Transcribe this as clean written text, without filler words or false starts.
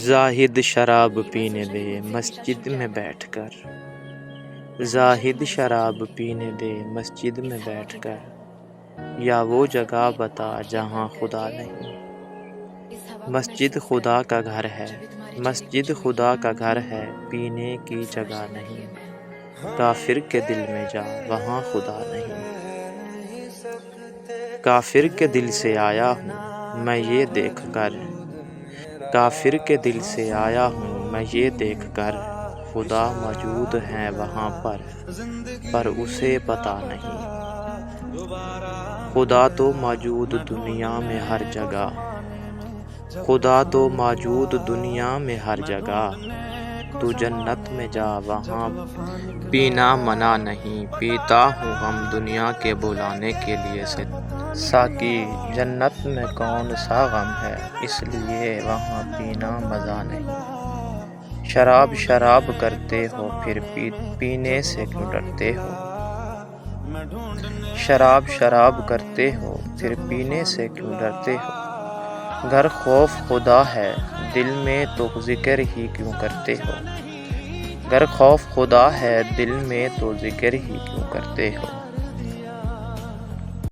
زاہد شراب پینے دے مسجد میں بیٹھ کر، زاہد شراب پینے دے مسجد میں بیٹھ کر، یا وہ جگہ بتا جہاں خدا نہیں۔ مسجد خدا کا گھر ہے، مسجد خدا کا گھر ہے، پینے کی جگہ نہیں۔ کافر کے دل میں جا وہاں خدا نہیں۔ کافر کے دل سے آیا ہوں میں یہ دیکھ کر، کافر کے دل سے آیا ہوں میں یہ دیکھ کر، خدا موجود ہے وہاں پر اسے پتہ نہیں۔ خدا تو موجود دنیا میں ہر جگہ، خدا تو موجود دنیا میں ہر جگہ، تو جنت میں جا وہاں پینا منع نہیں۔ پیتا ہوں غم دنیا کے بلانے کے لیے ساقی، جنت میں کون سا غم ہے اس لیے وہاں پینا مزہ نہیں۔ شراب شراب کرتے ہو پھر پینے سے کیوں ڈرتے ہو؟ شراب شراب کرتے ہو پھر پینے سے کیوں ڈرتے ہو؟ گر خوف خدا ہے دل میں تو ذکر ہی کیوں کرتے ہو؟ گر خوف خدا ہے دل میں تو ذکر ہی کیوں کرتے ہو؟